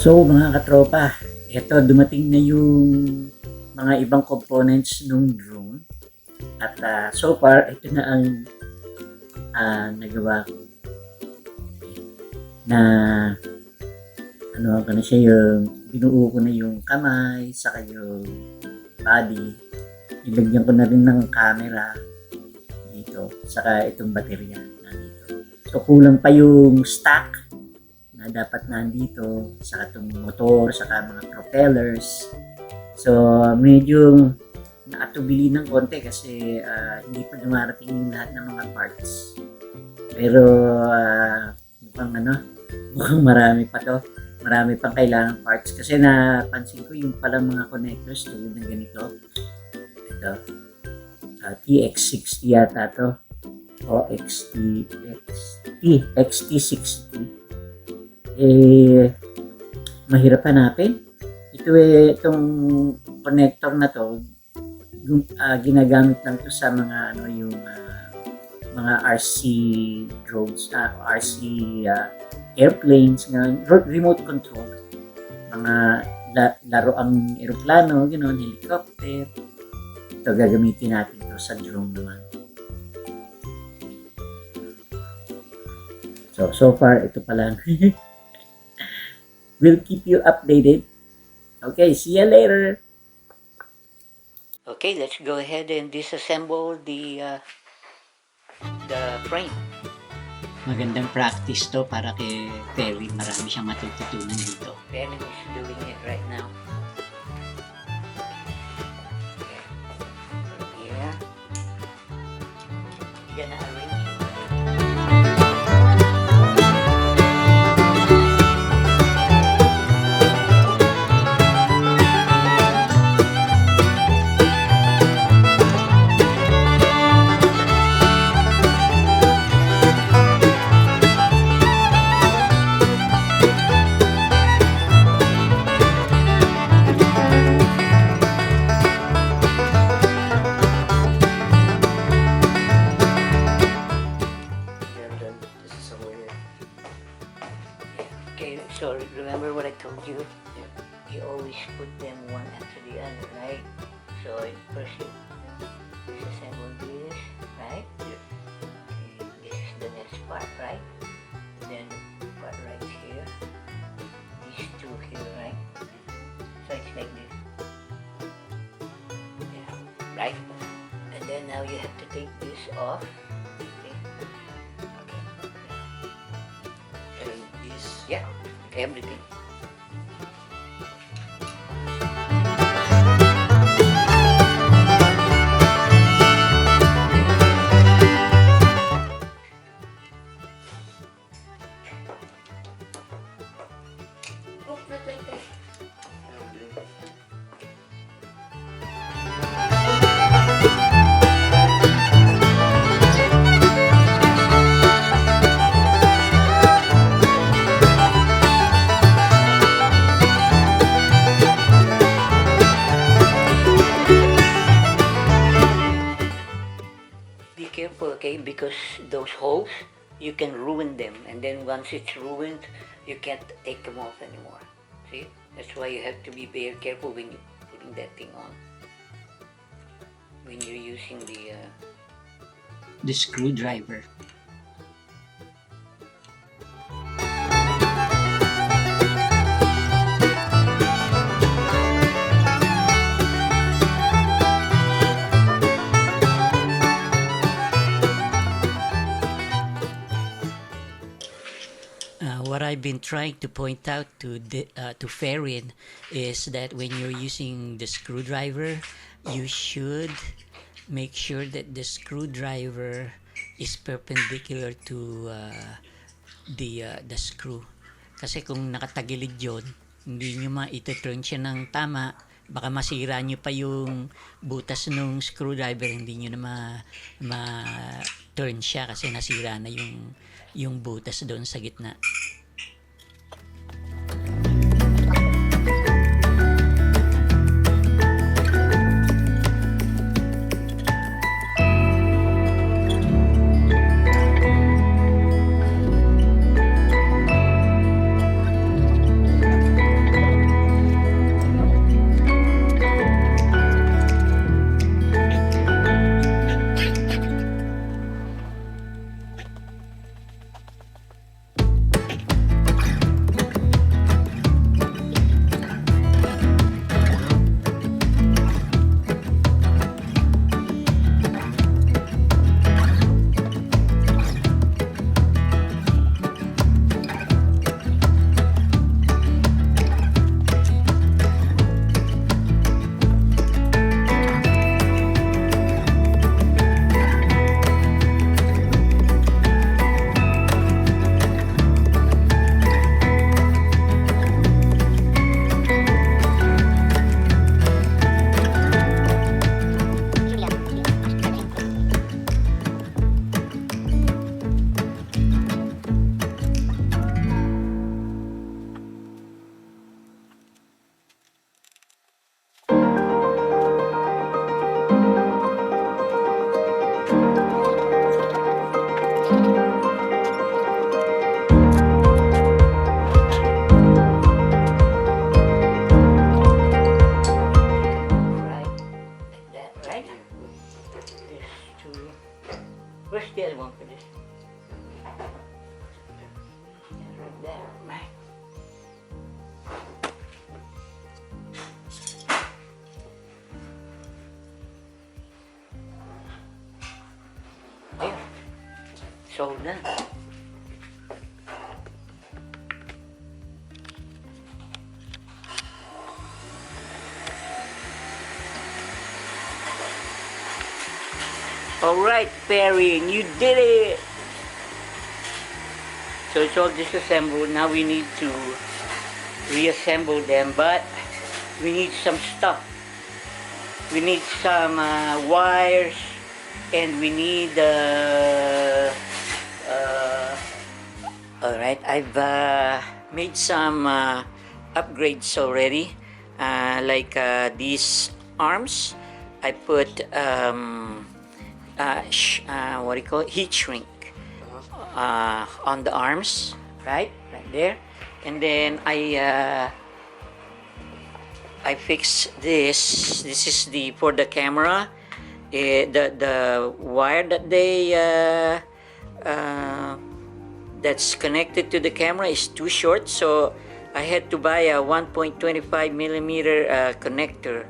So mga katropa, eto dumating na yung mga ibang components ng drone. At so far, ito na ang nagawa ko. Na ano ko na siya, yung binuo ko na yung kamay, saka yung body. Nilagyan ko na rin ng camera dito, saka itong baterya nandito. So kulang pa yung stock na dapat nandito, saka itong motor, saka mga propellers. So medyo naatubili ng konti kasi hindi pa dumarating yung lahat ng mga parts. Pero mukhang marami pa to. Marami pang kailangan parts kasi napansin ko yung palang mga connectors tulad ng ganito. Ito, TX60 yata to. O XT60. Mahirap hanapin. Itong connector na to, ginagamit lang to sa mga mga RC drones, RC airplanes, remote control, mga laro ang eroplano, helicopter. Ito gagamitin natin to sa drone naman. So far ito pa lang. We'll keep you updated. Okay, see you later. Okay, let's go ahead and disassemble the frame. Magandang practice to para kay Ferrin. Marami siyang matututunan dito. Ferrin is doing it right now. Okay. So here, gonna arrange it. So remember what I told you? You always put them one after the other, right? So first you disassemble this, right? Okay, this is the next part, right? Then part right here, these two here, right? So it's like this, yeah, right? And then now you have to take this off. Okay. And this, yeah. Everything. Careful, okay, because those holes you can ruin them, and then once it's ruined you can't take them off anymore. See, that's why you have to be very careful when you're putting that thing on, when you're using the screwdriver. What I've been trying to point out to Ferrin is that when you're using the screwdriver, you should make sure that the screwdriver is perpendicular to the screw. Kasi kung nakatagilid yun, hindi nyo ma-turn siya ng tama, baka masira nyo pa yung butas ng screwdriver, hindi nyo na ma-turn siya kasi nasira na yung butas doon sa gitna. get one for this. Right there, right. There. So done. Alright, Ferrin, you did it! So it's all disassembled. Now we need to reassemble them, but we need some stuff. We need some wires, and we need alright, I've made some upgrades already, like these arms. I put what do you call it? Heat shrink on the arms, right there, and then I fix this. This is for the camera. The wire that that's connected to the camera is too short, so I had to buy a 1.25 millimeter connector,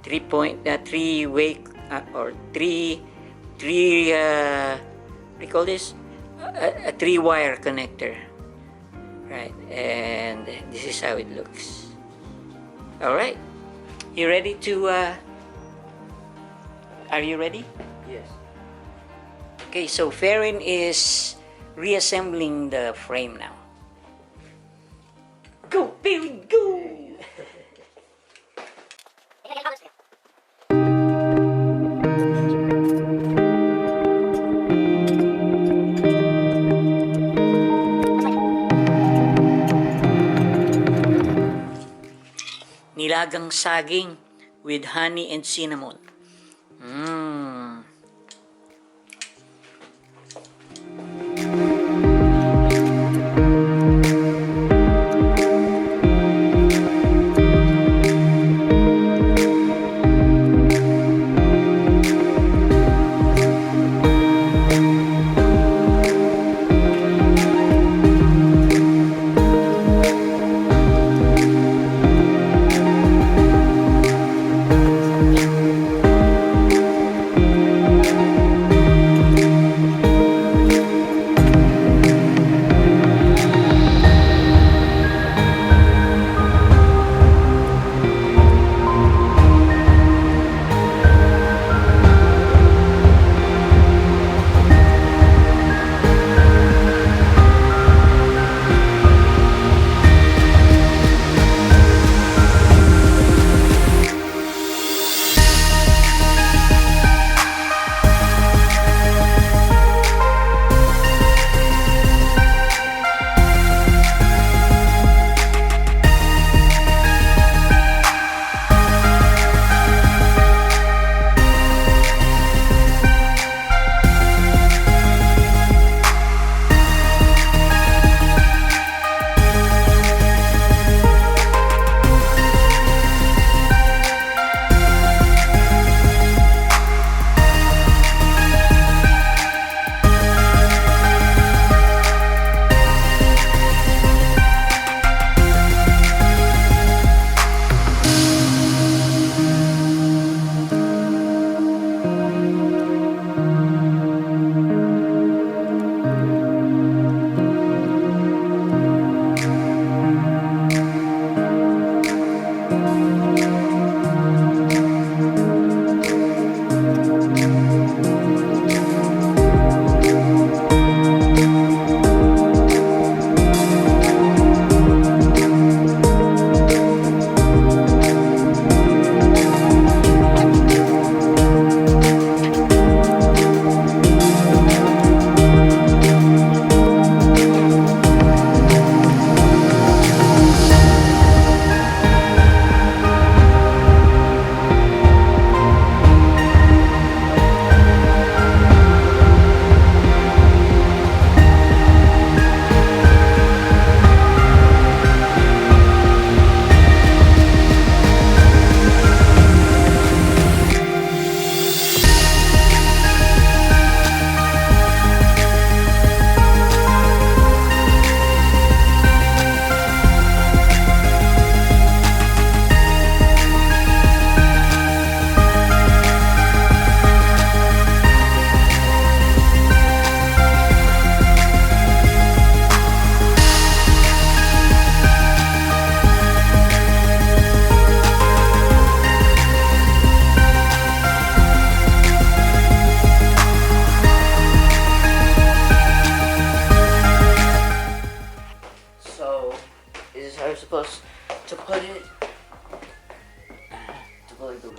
3-way or three what do you call this? A 3-wire connector, right? And this is how it looks. All right, you ready to? Are you ready? Yes. Okay, so Ferrin is reassembling the frame now. Go, Ferrin, go! Nilagang saging with honey and cinnamon. Mmm.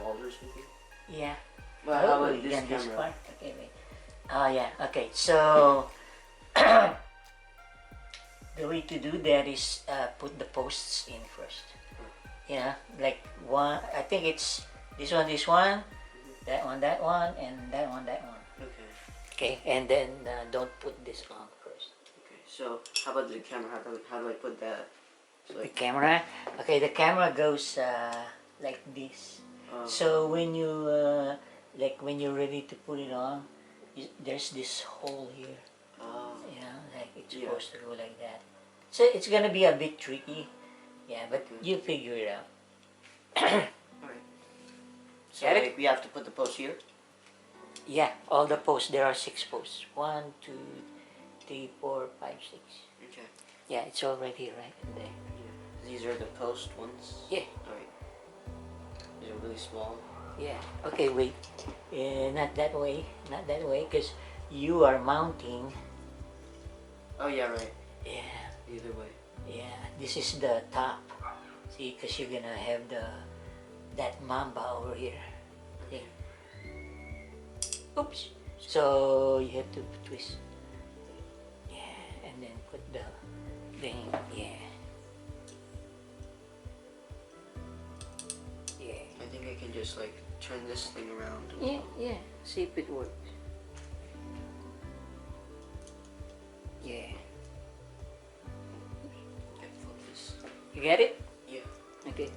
wall or something? Yeah. Well, how about you this got this camera? part? Okay, wait. Oh, yeah. Okay, so the way to do that is put the posts in first. Yeah, like one. I think it's this one, that one, and that one, that one. Okay. Okay, and then don't put this on first. Okay. So how about the camera? How do I put that? So The like, camera. Okay, the camera goes like this. So when you like when you're ready to put it on, there's this hole here. You know, like it's supposed to go like that. So it's gonna be a bit tricky. Yeah, but you figure it out. alright. So Got it? like we have to put the post here? Yeah, all the posts. There are 6 posts. 1, 2, 3, 4, 5, 6. Okay. Yeah, it's already right in there. Yeah. These are the post ones? Yeah. Alright. These are really small. Yeah. Okay, wait. Not that way. Not that way, because you are mounting. Oh yeah, right. Yeah. Either way. Yeah. This is the top. See, because you're gonna have that mamba over here. See? Oops. So you have to twist. Yeah, and then put the thing. Yeah. Yeah. I think I can just like turn this thing around. Yeah, yeah. See if it works. Yeah. Get focus. You get it? Yeah. Okay.